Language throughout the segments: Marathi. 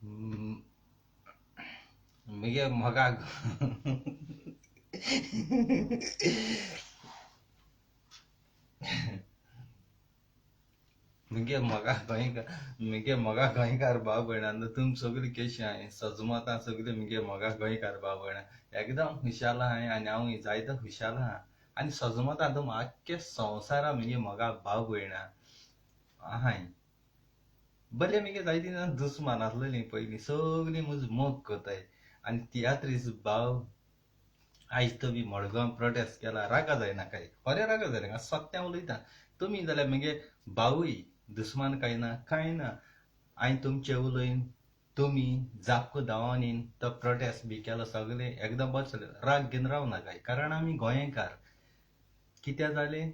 음, 이게 뭐가 मुगे गोंयकार भाव भयणां तुम सगळीं केशी हांय सजमतां सगळीं मुगे म्हाका गोंयकार भाव भयणां एकदम खुशाल हांय आनी हांव जायतो खुशाल आहा आनी सजमतां तुम आख्खे संवसारा मुगे म्हाका भाव भयणां आहाय बरे मुगे जायतीं जाण दुस्मान आसलेलीं पयलीं सगळीं म्हजो मोग कोताय आनी तियात्रीस भाव आयज तो बी मडगांव प्रोटेस्ट केला रागा जायना काय खरें रागा जायना सत्यां उलयता तुमी जाल्यार मुगे भावूय दुस्मान कांय ना हांवें तुमचे उलयन तुमी जापको धांवोनीन तो प्रोटेस्ट बी केलो सगळें एकदम बरें चललें राग घेवन रावना काय कारण आमी गोंयकार कितें जालें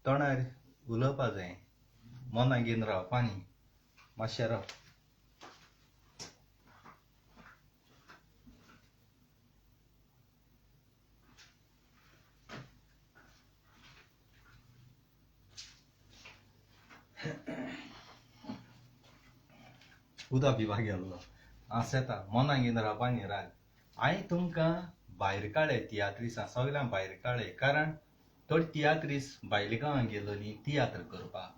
तोंडार उलोवपा जाय मनां घेवन रावपा न्ही मातशें राव उदक पिवपाक गेल्लो आसेता मनां घेवन रावपा न्ही राग हांवें तुमकां भायर काडले तियात्रिसां सगळ्यां भायर काडले कारण थोडी तियात्रीस भायल्या गांवांत गेलोलीं तियात्र करपाक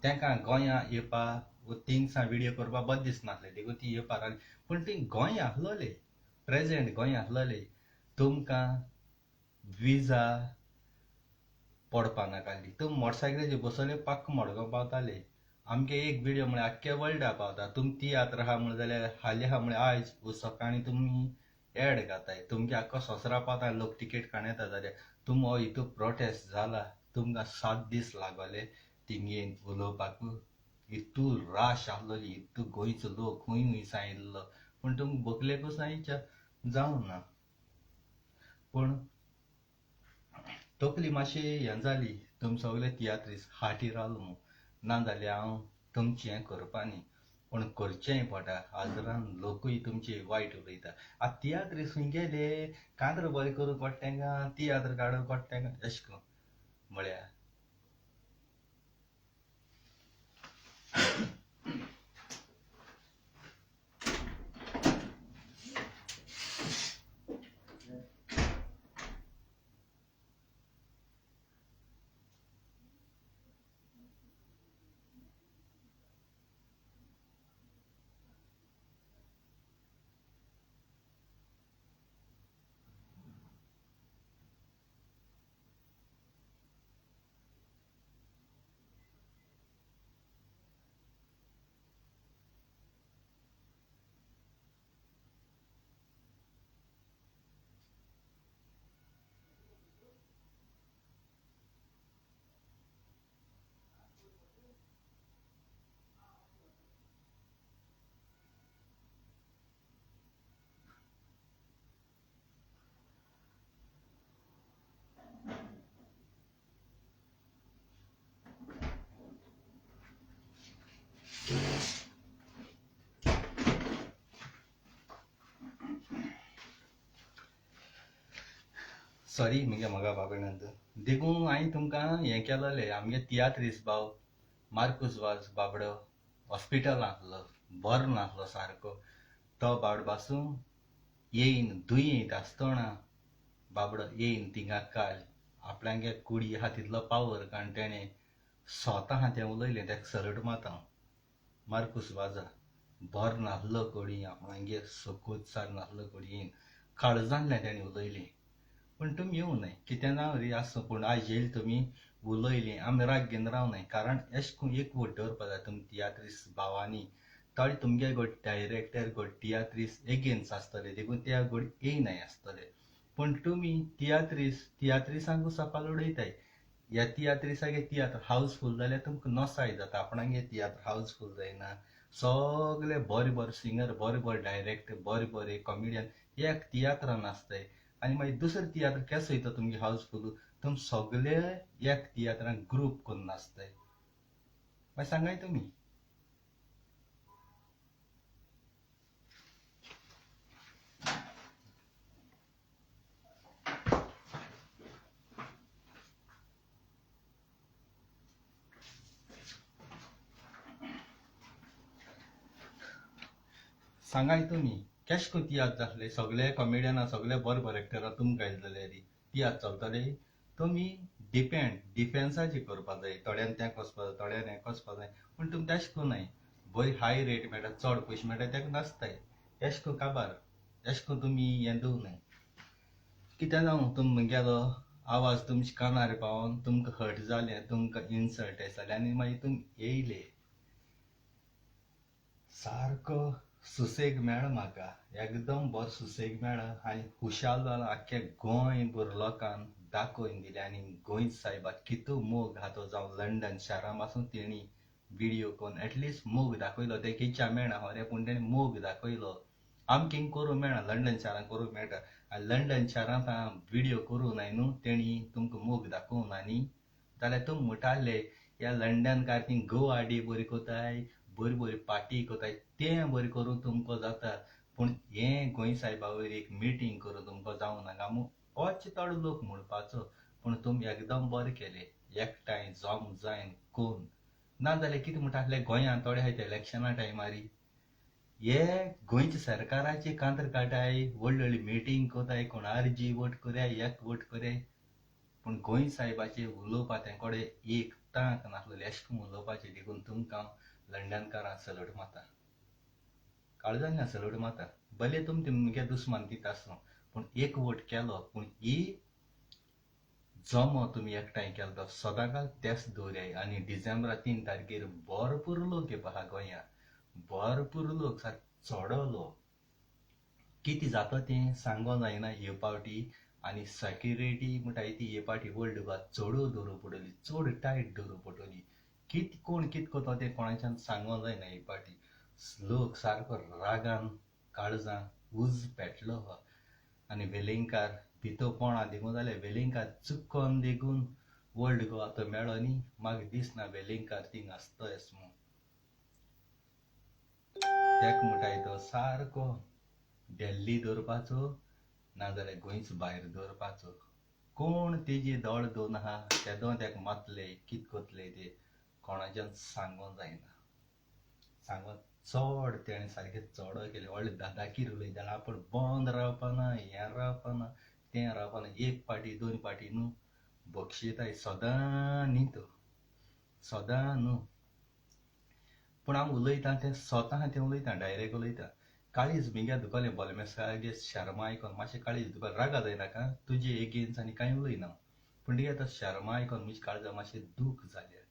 तांकां गोंयां येवपाक थिंगसां विडियो करपाक बरें दिसनासलें देखून ती येवपाक लागलीं पूण ती गोंय आसलोले प्रेजेंट गोंय आसलोले तुमकां विजा पडपा नाकाली तुम मोटरसायकलीचेर बसोले पाक्क मडगांव पावताले आमगे एक विडियो म्हळ्यार आख्खे वर्ल्डा पावता तुम तियात्र आहा म्हण जाल्यार हालीं आहा म्हळ्यार आयज सकाळीं तुमी एड घाताय तुमगे आख्खो सोसरा पावता लोक तिकेट काडून येता जाल्यार तुम हो हितू प्रोटेस्ट जाला तुमकां 7 दीस लागोले थिंगेन उलोवपाक इतू राश आहलोली इतू गोंयचो लोक खूंय येयल्लो पूण तुमकां बोकलेकूच आयच्या जावं ना पूण तकली मातशी हें जाली तुम सगळे तियात्रीस फाटी रावलो म्हूण ना जाल्यार हांव तुमचें हें करपा न्ही पूण करचेंय पडटा आजरान लोकूय तुमचे वायट उलयता आतां तियात्रीस खंय गेले कांतरां बरें करूंक पडटा तांकां तियात्र काडूंक पडटा तांकां अशें करून म्हळ्यार सॉरी मुगे म्हाका बाबेणांत देखून हांवें तुमकां हें केलोलें आमगे तियात्रीस भाव मार्कूस वाज बाबडो हॉस्पिटलांत आसलो बरो नासलो सारको तो बाबडो पासून येयन दुयेंत आसतना बाबडो येयन थिंगा काल आपल्यागे कुडी आहा तितलो पावर कारण तेणें स्वता आहा तें उलयलें तेका सरट मातां मार्कूस वाजा बरो नासलो कोडी आपणागे सोकोत सार नासलो कोडयेन काळजांतल्यान तेणें उलयलें पूण तुमी येवं न्हय कितें जावं री आसूं पूण आयज येयले तुमी उलयलीं आमी राग घेवन रावनाय कारण अशें करून एकवट दवरपा जाय तुमी तियात्रीस भावांनी थोडे तुमगे गोड डायरेक्टर गोड तियात्रीस एगेन्स्ट आसतले देखून त्या गोड येयनाय आसतले पूण तुमी तियात्रिसांकूच सकाळ उडयताय ह्या तियात्रिसागे तियात्र हावसफूल जाल्यार तुमकां नसाय जाता आपणागे तियात्र हावसफूल जायना सगळे बरे बरे सिंगर बरे बरे डायरेक्टर बरे बरे कॉमेडियन एक तियात्रान आसताय आनी मागीर दुसरें तियात्र केसो वयता तुमगे हावसफूल तुम सगळे एक तियात्रान ग्रूप करून नाचताय मागीर सांगाय तुमी सांगाय तुमी केश को तियात्र जातले सगळे कॉमेडियना सगळे बरे एक्टरा तुमकां येतले रे तियात्र चलतले तुमी डिफेन्साची करपा जाय थोड्यान तें वचपा जाय थोड्यान हें वचपा जाय पूण तुमी तेश कोनाय बरी हाय रेट मेळटा चड पयशे मेळटा तेका नाचताय एश को काबार एश को तुमी हें दवरनाय कितें जावं तुमगेलो आवाज तुमच्या कानार पावोन तुमकां हर्ट जालें तुमकां इन्सल्ट जालें आनी मागीर तुमी येयले सारको सुसेग मेळ्ळा म्हाका एकदम बरो सुसेग मेळ्ळा आनी खुशाल जाला आख्ख्या गोंयभर लोकांक दाखोवन दिलें आनी गोंय सायबाक कितू मोग आहा तो जावं लंडन शारां पासून तेणी व्हिडियो करून एटलिस्ट मोग दाखयलो ते किच्या मेळना खरें पूण तेणी मोग दाखयलो आमकें करूं मेळना लंडन शारांत करूं मेळटा आनी लंडन शारांत व्हिडियो करूं नाय न्हू तेणी तुमकां मोग दाखोवं ना न्ही जाल्यार तुमी म्हणटाले ह्या लंडनकार ती गोवा डे बरी कोताय बरी पार्टी कोताय तें बरें करूं तुमकां जाता पूण हें गोंय सायबा वयर एक मिटींग करूं तुमकां जावं नाका होच थोडो लोक म्हणपाचो पूण तुमी एकदम बरें केलें एकठांय जम जायन कोन्न नाजाल्यार कितें म्हणटाले गोंयांत थोडे आहाय ते इलेक्शना टायमार हे गोंयच्या सरकाराचे कांतर काटाय व्हडली मिटींग कोताय कोण आरजी वोट कोराय एक वोट कोराय पूण गोंय सायबाचें उलोवपा तेंकोडे एक तांक नासलेलें अशें करून उलोवपाचें देखून तुमकां लंडनकारां सलूट मारता काळजांतल्यान सलूट मारता भले तुमगे दुस्मान कितें आसूं पूण एक वोट केलो पूण ही जमो तुमी एकठांय केलो तो सदांकाळ तेंच दवरयाय आनी डिसेंबरा 3 तारखेर भरपूर लोक येवपा आहा गोंयांत भरपूर लोक चोडो लोक कितें जाता तें सांगो जायना हे पावटी आनी सेक्युरिटी म्हणटाय ती हे पावटी वर्ल्ड बार चडू दवरूं पडटली चड टायट दवरूं पडटली कोण कितें कोता तें कोणाच्यान सांगो जायना हे पावटी लोक सारको रागान काळजां उज पेटलो आनी वेलिंगकार भितर कोणा देखून जाल्यार वेलिंगकार चुकोन देखून वर्ल्ड गोवा तो मेळ्ळो न्ही म्हाका दिसना वेलिंगकार थिंग आसतोच म्हूण तेका म्हणटाय तो सारको दिल्ली दवरपाचो नाजाल्यार गोंयच भायर दवरपाचो कोण तेजी दोळ दोन आहा तेदो तेका मातले कितें कोतले ते कोणाच्यान सांगो जायना सांगो चड तेणें सारकें चड केलें व्हडले दादाकीर उलयताले आपूण बंद रावपाना हें रावपाना तें रावपाना एक पाटी दोन पाटी न्हू बक्षिताय सदां न्ही सदां न्हू पूण हांव उलयतां तें स्वता तें उलयतां डायरेक्ट उलयतां काळीज बिंग्या दुखोलें बोलमेस्कागे शर्मा आयकोन मातशें काळीज दुखोलें रागा जायनाका तुजे एगेन्स्ट आनी कांय उलयना पूण तिगे तो शर्मा आयकोन म्हज्या काळजां मातशें दूख जालें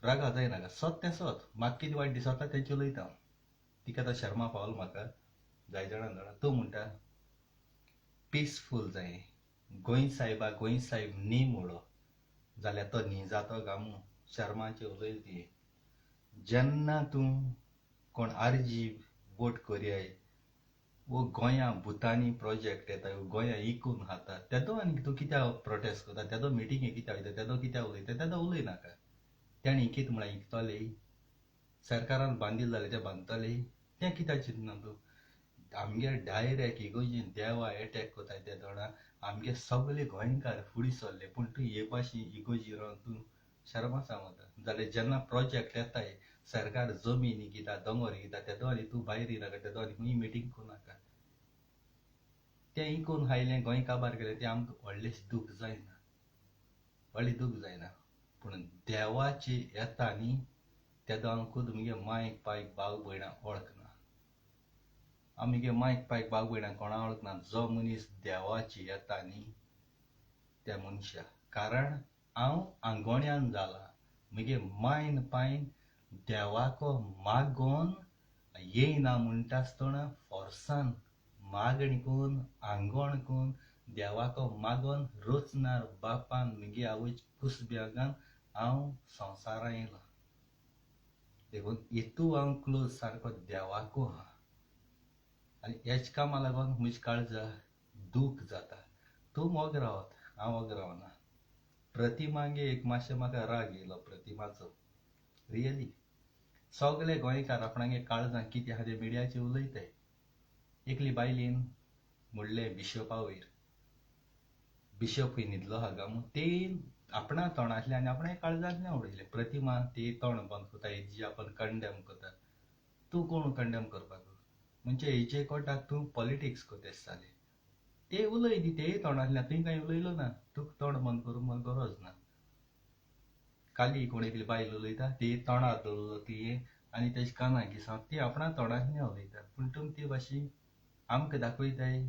रागा जायनाका सोत तें सोत म्हाका कितें वायट दिसता तेंचे उलयतां तिका तो शर्मा पावलो म्हाका जाय जाणा तो म्हणटा पिसफूल जाय गोंय सायब न्ही म्हणलो जाल्यार तो न्ही जातो गामू शर्माचे उलयले ती जेन्ना तूं कोण आरजी वोट कोरयाय वो गोंयां भुतानी प्रोजेक्ट येता गोंयां इकून खाता तेदो आनी तूं कित्याक प्रोटेस्ट करता तेदो मिटिंगे कित्याक वयता तेदो कित्याक उलयता तेदो उलयनाका तेणी कितें म्हळ्यार इकतले सरकारान बांदिल्लें जाल्यार तें बांदतले तें कित्याक चिंतना तूं आमगे डायरेक्ट इगोजी देवा एटॅक कोताय ते तोडा आमगे सगळे गोंयकार फुडें सरले पूण तूं हे भाशेन इगोजी रावन तूं शर्मा सांगता जाल्यार जेन्ना प्रोजेक्ट येताय सरकार जमीन घेता दोंगर घेता तेदो आनी तूं भायर येनाका तेदो आनी खंय मिटींग कोनाका तें इकून हायलें गोंय काबार केलें तें आमकां व्हडलेंशें दूख जायना व्हडलें दूख जायना पूण देवाची येता न्ही तेदो हांव खुद मुगे मायक पायक भाव भयणाक वळखना आमगे मायक पायक भाव भयणाक कोणा वळखना जो मनीस देवाची येता न्ही त्या मनशा कारण हांव आंगोण्यान जाला मुगे मायन पायन देवाको मागोन येयना म्हणटा आसतना फोर्सान मागणी करून आंगोण करून देवाको मागोन रोचनार बापान मुगे आवयच्या कुसब्यागान हांव संवसारां येयलां देखून हितू हांव क्लोज सारको देवाको आहा आनी हेच कामा लागोन म्हज्या काळजां दूख जाता तूं मोग रावत हांव मोग रावना प्रतिमागे एक मातशें म्हाका राग येयलो प्रतिमाचो रियली सगळे गोंयकार आपणागे काळजां कितें आहा तें मिडियाचेर उलयताय एकली बायलेन म्हणलें बिशोपा वयर बिशप खंय न्हिदलो आहा गामू तें आपणा तोंडांतल्यान आनी आपणा काळजांतल्यान उडयलें प्रतिमा ती तोंड बंद कोता हेजी आपण कंडेम कोता तूं कोण कंडेम करपाक म्हणजे हेचे कोटाक तूं पॉलिटिक्स कोतेस जालें ते उलय दी ते तोंडांतल्यान तुवें कांय उलयलो ना तुका तोंड बंद करूंक मला गरज ना काली कोण एकली बायल उलयता ती तोंडार दवरलो ती आनी तेजे कानाक घिसां ती आपणा तोंडांतल्यान उलयता पूण तुमी ते भाशेन आमकां दाखयताय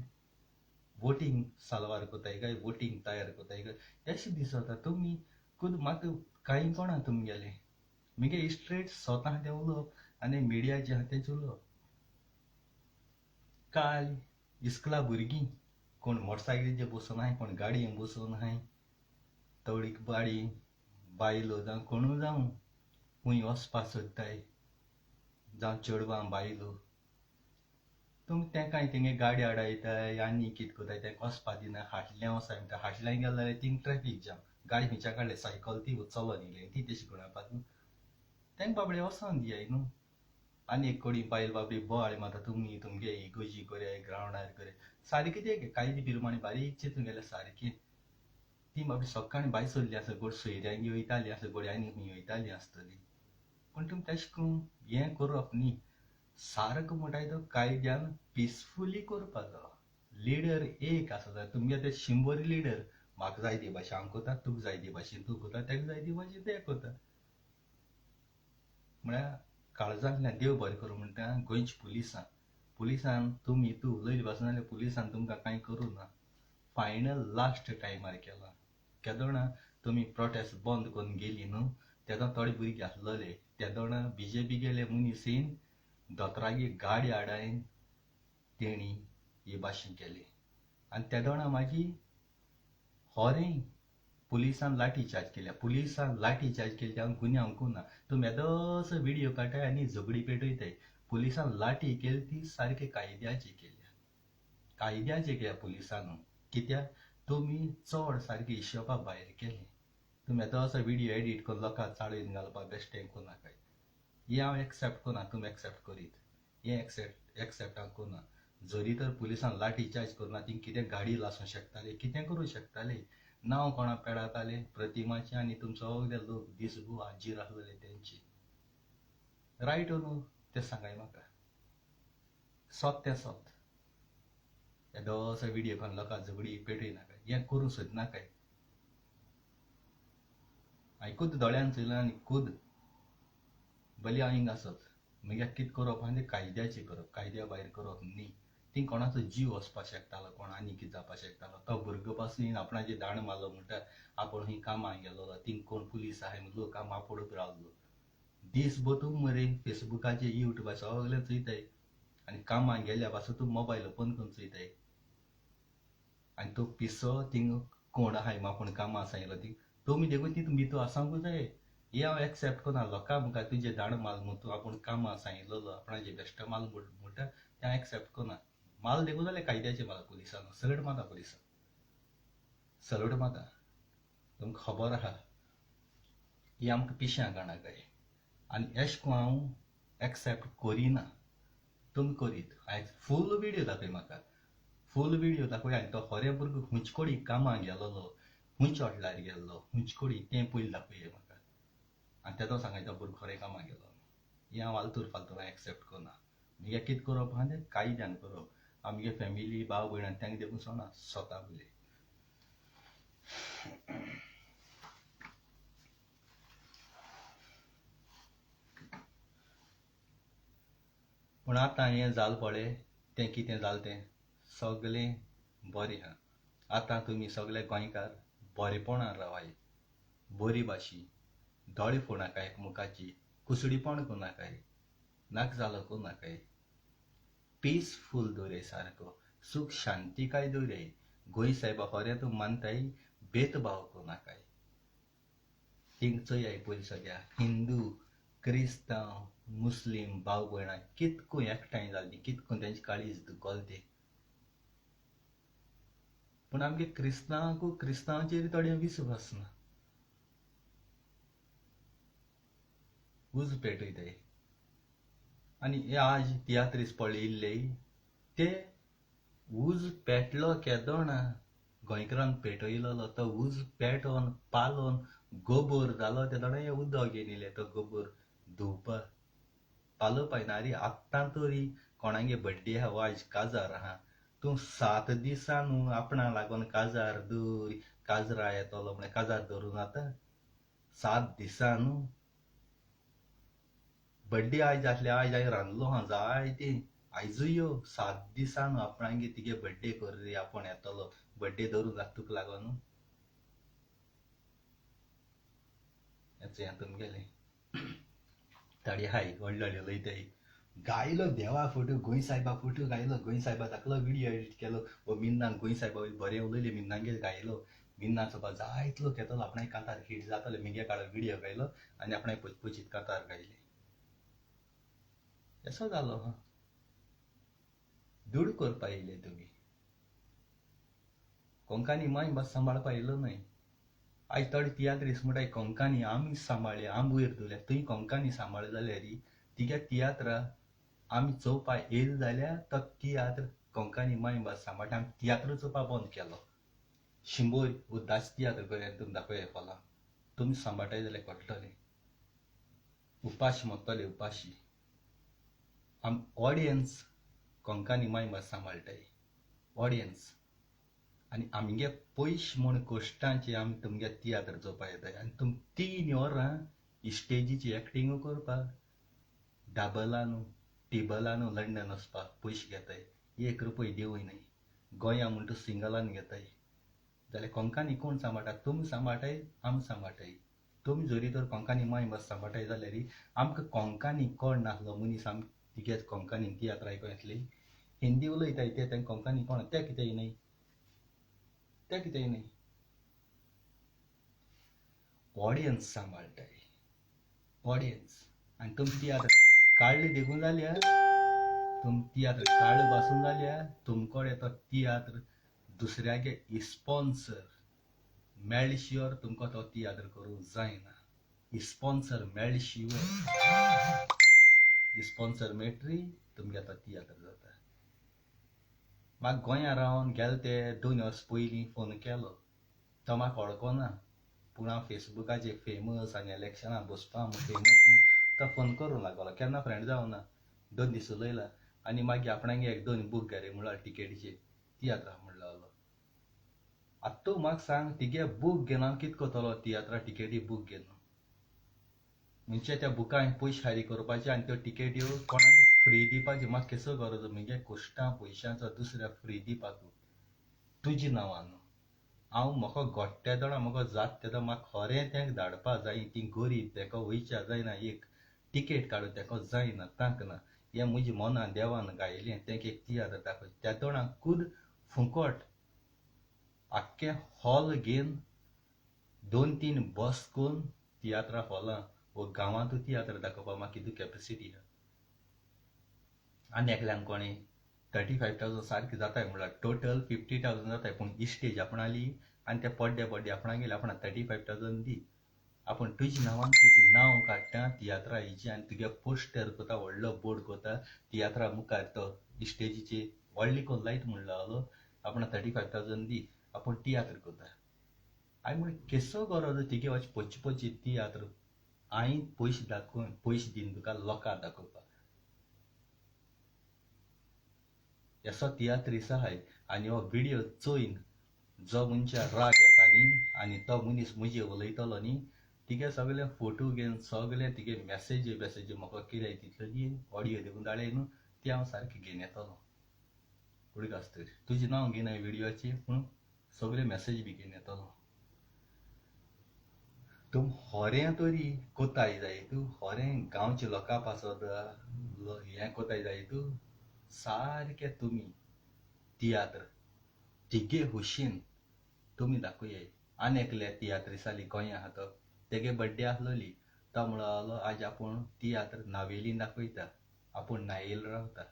वोटींग सालवार कोताय काय वोटींग तयार कोताय काय अशें दिसता तुमी खुद म्हाका कांय कोणा तुमगेलें मुगे स्ट्रेट स्वता तें उलोवप आनी मिडिया जें आहा तेंचें उलोवप काल इस्कला भुरगीं कोण मोटरसायकलीचेर बसून आहाय कोण गाडयेन बसून आहाय तवडीक बाडी बायलो जावं कोणूय जावं खूंय वचपाक सोदताय जावं चेडवां बायलो तुमी तेंकाय तेंगे गाडी आडायताय आनी कितें कोताय तेंका वचपाक दिना फाटल्यान वोसाय म्हणटा फाटल्यान गेले जाल्यार थिंग ट्रॅफीक जाम गाडी खंयच्या काडले सायकल ती चलोन येयले ती तेशी करून येवपाक तेंका बाबडे वोसोन दियाय न्हू आनी एक कोडी बायल बाबडी बोवाळ मारता तुमी तुमगे इगोजी कोराय ग्रावंडार कोराय सारकें तें कायदे प्रमाणे बारीक चिंतून गेल्यार सारकें ती बाबडी सकाळीं भायर सरली आसा गोड सोयऱ्यांगी वयताली आसा गोडी आनी खंय वयताली आसतली पूण तुमी तेशें करून हें करप न्ही सारको म्हणटाय तो कायद्यान पिसफुली करपाचो लिडर एक आसा जाल्यार तुमगे ते 100 लिडर म्हाका जाय ते भाशेन हांव कोता तुका जाय ते भाशेन तूं कोता तेका जाय ते भाशेन तें कोता म्हळ्यार काळजांतल्यान देव बरें करूं म्हणटा गोंयच्या पुलिसान तुमी तूं उलयली पासून जाल्यार पुलिसान तुमकां कांय करूं ना फायनल लास्ट टायमार केला केदोणा तुमी प्रोटेस्ट बंद करून गेली न्हू तेदो थोडे भुरगे आसलेले तेदोणा बीजेपी गेले मनीसीन दोतोरागे गाडी हाडायन तेणी हे भाशेन केलें आनी तेदोणा मागीर होरें पुलिसान लाठी चार्ज केल्या पुलिसान लाठी चार्ज केली हांव गुन्यांव ना तुमी येदोसो व्हिडियो काडटाय आनी झगडी पेटयताय पुलिसान लाठी केली ती सारके कायद्याची केल्या कायद्याची केल्या पुलिसान कित्याक तुमी चड सारके हिशोबा भायर केलें तुमी येदोसो व्हिडियो एडीट करून लोकांक चाळून घालपाक बेश्टें कोनाकाय हें हांव एक्सेप्ट कोना तुमी एक्सेप्ट करीत हें एक्सेप्ट हांव कोना जरी तर पुलिसान लाठी चार्ज करुना ती कितें गाडी लासूंक शकताले कितें करूं शकताले नांव कोणा पेडाताले प्रतिमाचें आनी तुमचो सगळे लोक दिसभू हाजीर आसलेले तेंची रायट न्हू तें सांगाय म्हाका सोत तें सोत येदोसो व्हिडियो करून लोकांक झगडी पेटयनाकाय हें करूं सोदनाकाय हांवें खुद दोळ्यान चोयलां आनी खुद भली हांव हिंग आसत म्हगे कितें करप आहा तें कायद्याचें करप कायद्या भायर करप न्ही ती कोणाचो जीव वचपाक शकतालो कोण आनी कितें जावपाक शकतालो तो भुरगो पासून आपणाचेर दांड मारलो म्हणटा आपूण खंय कामाक गेलोलो थिंग कोण पुलीस आहाय म्हूण लोक कामां पडत रावलो दीसभर तूं मरे फेसबुकाचेर युट्यूबार सगळें चोयताय आनी कामाक गेल्या पासून तूं मोबायल ओपन करून चोयताय आनी तो पिसो थिंग कोण आहाय म्हूण आपूण कामां सांगलो ती तुमी देखून तितून भितर आसांकूच जाय हें हांव एक्सेप्ट करना लोकां मुखार तुजें दांड माल म्हूण तूं आपूण कामां सांगिल्लो आपणाचें बेश्ट माल म्हणटा तें हांव एक्सेप्ट करना माल देखून जाल्यार कायद्याचें माल पुलिसान सल्यूट मारता पुलिसांक सल्यूट मारता तुमकां खबर आहा ही आमकां पिश्यांक गाणाकाय आनी अशें करून हांव एक्सेप्ट करिना तुमी करीत हांवें फूल व्हिडियो दाखय म्हाका फूल व्हिडियो दाखय आनी तो खरें भुरगो हुंचकोडी कामाक गेलोलो हुंच हॉटेलार गेल्लो हुंचकोडी तें पयलीं दाखय म्हाका आनी तेदो सांगाय तो भुरगो खरें कामाक गेलो हें हांव आलतूर फालतूर हांव एक्सेप्ट करना म्हगे कितें करप आहा तें कायद्यान करप आमगे फॅमिली भाव भयण तेंका देखून सोडना स्वता उलय पूण आतां हें जालें पळय तें कितें जालें तें सगळें बरें आहा आतां तुमी सगळे गोंयकार बरेपणान रावाय बरी भाशी दोळे फोडनाकाय एकमुखाची कुसडीपण कोनाकाय नाका जालो कोनाकाय पीसफूल दवराय सारको सूख शांतीकाय दवराय गोंय सायबा खरें तूं मानताय भेदभाव कोनाकाय थिंग चोयाय पयलीं सगळ्या हिंदू क्रिस्तांव मुस्लीम भाव भयणां कितको एकठांय जालीं कितको तेंची काळीज दुखोली पूण आमगे क्रिस्तांवाचेर थोड्यांक विस्वास ना उज पेटयताय आनी हे आज तियात्रीस पळयल्ले ते उज पेटलो केदोणा गोंयकारान पेटयलोलो तो उज पेटोवन पालोवन गोबोर जालो तेदोणा हे उदक घेवन येयलें तो गोबोर धुवपाक फालो पायनारी आत्तां तरी कोणागे बड्डे आहा वायज काजार आहा तूं 7 दिसां न्हू आपणा लागून काजार दवर काजरा येतलो म्हण काजार धरून आतां 7 दिसां न्हू बड्डे आयज आसले आयज हांवें रांदलो हा जाय ते आयजूय यो 7 दिसां न्हू आपणागे तिगे बड्डे कर रे आपूण येतलो बड्डे धरून जाता तुका लागून हें तुमगेलें ताडी हाय व्हडले व्हडले उलयताय गायलो देवा फोटो गोंय सायबा फोटो गायलो गोंय सायबा दाखलो व्हिडियो एडिट केलो वो मिन्नान गोंय सायबा बरें उलयलें मिन्नांगेर गायलो मिन्नाचो बा जायत लोक येतलो आपणाक कांतार हिट जातले मिगे काडो व्हिडियो गायलो आनी आपणाक पचपचीत कांतार गायले असो जालो हा दूड करपा येयले तुमी कोंकानी माय बस सांबाळपा येयलो न्हय आयज थोडे तियात्र म्हणटाय कोंकानी आमी सांबाळ्ळे आमी वयर दवरल्या तुवें कोंकानी सांबाळ जाल्यार तिगे तियात्र आमी चोवपा येयले जाल्यार तो तियात्र कोंकानी माय भास सांबाळटा आमी तियात्र चोवपा बंद केलो शिंबोर उद्दास तियात्र गोंयांत तुमी दाखोवया फॉलां तुमी सांबाळटाय जाल्यार कोट्टलें उपाशी मोगतले उपाशी आम ऑडियन्स कोंकानी माय भास सांबाळटाय ऑडियन्स आनी आमगे पयश म्हूण कश्टांचे आमी तुमगे तियात्र चोवपा येताय आनी तुमी 3 वरां इस्टेजीची एक्टिंग करपाक डाबलानू टेबलानू लंडन वचपाक पयशे घेताय 1 रुपया दिवूय न्हय गोंया म्हूण तूं सिंगलान घेताय जाल्यार कोंकानी कोण सांबाळटा तुमी सांबाळटाय आमी सांबाळटाय तुमी जरी तर कोंकानी माय भास सांबाळटाय जाल्यार आमकां कोंकानी कोण नासलो मनीस आमी तिगे कोंकानी तियात्र आयको येतली हिंदी उलयताय ते तेंका कोंकानी कोण ते कितें न्हय ते कितें न्हय ऑडियन्स सांबाळटाय ऑडियन्स आनी तुमी तियात्र काडले देखून जाल्यार तुमी तियात्र काडले पासून जाल्यार तुमकोडे तो तियात्र दुसऱ्यागे इस्पॉन्सर मेळ्ळे शिवाय तुमकां तो तियात्र करूंक जायना इस्पॉन्सर मेळ्ळे शिवाय इस्पॉन्सर मेळटरी तुमगे तो तियात्र जाता म्हाका गोंया रावन गेले ते 2 वर्स पयलीं फोन केलो तो म्हाका वळखोना पूण हांव फेसबुकाचेर फेमस आनी इलेक्शनाक बसपा फेमस तो फोन करूं लागलो केन्ना फ्रेंड जावना 2 दीस उलयला आनी मागीर आपणागे 1-2 बूक घे रे म्हणल्यार टिकेटीचे तियात्रा म्हण लागलो आतां तूं म्हाका सांग तिगे बूक घेवन हांव कितें कोतलो तियात्रा टिकेटी बूक घेवन म्हणजे त्या बुका हांवें पयशे फारीक करपाचे आनी त्यो टिकेट्यो कोणाक फ्री दिवपाची म्हाका केसो गरज म्हगे कोश्टां पयशांचो दुसऱ्याक फ्री दिवपाक तुज्या नांवान हांव म्हाका गोट्ट्या दोळा म्हाका जात तेदो म्हाका खरें तेंका धाडपा जाय ती गरीब तेका वयच्या जायना एक टिकेट काडून तेका जायना तांकां ना हें म्हज्या मनान देवान गायलें तेंका एक तियात्र दाखय त्या दोळांक खूद फुकट आख्खें हॉल घेवन 2-3 बस करून तियात्रा हॉलां वो गांवांतू तियात्र दाखोवपा म्हाका कितू कॅपेसिटी आहा आनी एकल्यांक कोणें 35,000 सारकें जाताय म्हणल्यार टोटल 50,000 जाताय पूण इस्टेज आपणाली आनी ते पड्डे आपणाक गेले आपणाक 35,000 दी आपूण तुज्या नांवान तुजें नांव काडटा तियात्रा हेजी आनी तुगे पोस्टर कोता व्हडलो बोर्ड कोता तियात्रा मुखार तो इस्टेजीचेर व्हडली कोन्न लायट म्हण लागलो आपणाक 35,000 दी आपूण तियात्र कोता हांवें म्हण केसो गरज तिगे वच पचपची तियात्र हांवें पयशे दाखोवन पयशे दिन तुका लोकांक दाखोवपाक असो तियात्रीस आहाय आनी हो व्हिडियो चोयन जो मनशाक राग येता न्ही आनी तो मनीस म्हजे उलयतलो न्ही तिगे सगळे फोटो घेवन सगळे तिगे मेसेजी म्हाका कितें तितलो दी ऑडियो दिवन धाडय न्हू ती हांव सारकी घेवन येतलो कुडीक आसता तुजें नांव घेयना व्हिडियोचेर पूण सगळे मेसेज बी घेवन येतलो तुम होरें तरी कोताय जाय तूं होरें गांवच्या लोकां पासत हें कोताय जाय तूं सारकें तुमी तियात्र तिगे हुशीन तुमी दाखोयाय आनी एकले तियात्रिसाली गोंया आहा तो तेगे बड्डे आसलोली तो म्हणलो आज आपूण तियात्र नावेलीन दाखयता आपूण नायेल रावता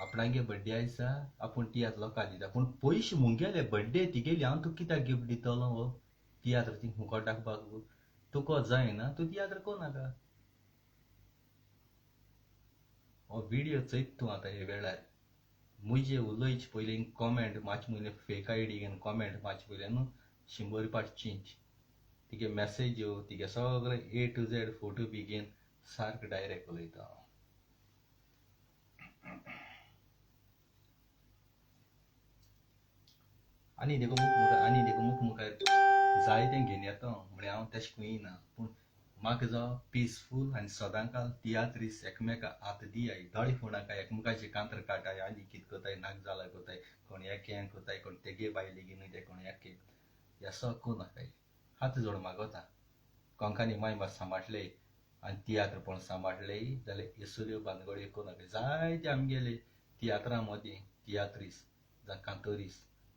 आपणागे बड्डे आयसा आपूण तियात्र लोकांक दिता पूण पयशे मुंगेले बड्डे तिगेली हांव तुका कित्याक गिफ्ट दितलो हो तियात्र ती फुकट दाखोवपाक तुका जायना तूं तियात्र कोनाका हो व्हिडियो चयत तूं आतां हे वेळार म्हजे उलयचे पयलीं कॉमेंट मातशे म्हयने फेक आयडी घेवन कॉमेंट मातशे पयलीं न्हू 100 पाट चेंज तिगे मेसेज्यो तिगे सगळे A to Z फोटो बी घेवन सारको डायरेक्ट उलयता हांव. आनी देखो मुख मुखार जायतें घेवन येता म्हळ्यार हांव तेश कुयना, पूण म्हाका जो पिसफूल आनी सदांकाल तियात्र दीस एकामेका हात दियाय, दोळे फोंडाकाय, एकमेकाची कांतर काटाय, आनी कितें कोताय, नाक जाला कोताय, कोण एकें कोताय, कोण तेगे बायलेगेन वयताय, कोण एके ह्या सको नाकाय, हात जोड मागोता. कोंकानी मायभास सांबाळटले आनी तियात्र पळोवन सांबाळटले जाल्यार ह्यो सगळ्यो भानगड्यो कोनाका. जायते आमगेले तियात्रा मदीं तियात्रीस जावं कांतोरीस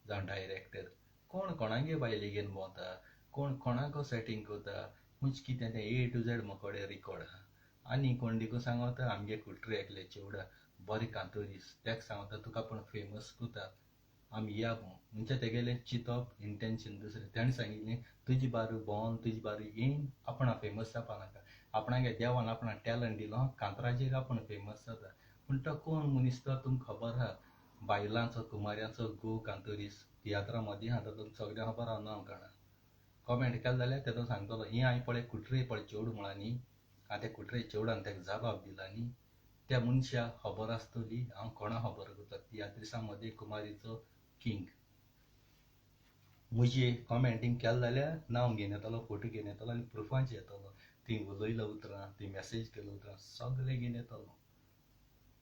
जावं डायरेक्टर कोण कोणागे बायलेगेन भोंवता, कोण कोणाको सेटींग कोता, हुंच कितें तें A to Z मोकोडे रिकॉर्ड आहा. आनी कोण देखून सांगोता आमगे कुट्रे एकले चेवडा बरें कांतोरीस, तेका सांगोता तुका आपूण फेमस कोता, आमी या म्हणजे तेगेलें चिंतप इंटेंशन दुसरें. तेणें सांगिल्लें तुजी बारू भोंवन तुजी बारू येवन आपणा फेमस जावपा नाका. आपणागे देवान आपणा टॅलंट दिलो कांतराचेर आपूण फेमस जाता. पूण तो कोण मनीस तो तुमकां खबर आहा बायलांचो कुमाऱ्यांचो गो कांतोरीस तियात्रा मदीं आहा तो तुमकां सगळ्यांक खबर आहा ना काणा. कॉमेंट केलें जाल्यार तेतून सांगतलो हें हांवें पळय कुट्रे पळय चेवडो म्हळां न्ही, हांव त्या कुट्रे चेवडान तेका जबाब दिला न्ही, त्या मनशाक खबर आसतली हांव कोणा खबर करता. तियात्रिसां मदीं कुमारीचो किंग. म्हजी कॉमेंटींग केलें जाल्यार नांव घेवन येतलो, फोटो घेवन येतलो आनी प्रुफांचें येतलो. थंय उलयलो उतरां, थंय मॅसेज केलो उतरां सगळें घेवन येतलो.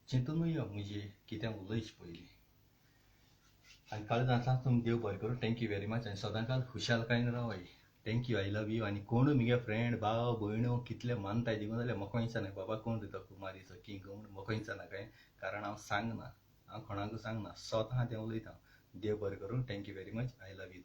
चिंतूनूय यो म्हजी कितें उलयचे पयलीं. आनी काळजांतल्यान तुमकां देव बरें करूं. थँक्यू व्हेरी मच आनी सदांकाल खुशालकायेन रावय. Thank you, I love you. आनी कोण म्हगे फ्रेंड भाव भयणो कितले मानताय देखून जाल्यार म्हाका विचारनाका बाबा कोण रे तो कुमारीचो किंग म्हूण म्हाका विचारनाकाय, कारण हांव सांगना, हांव कोणाकूय सांगना, स्वता तें उलयता. देव बरें करूं. Thank you very much. I love you.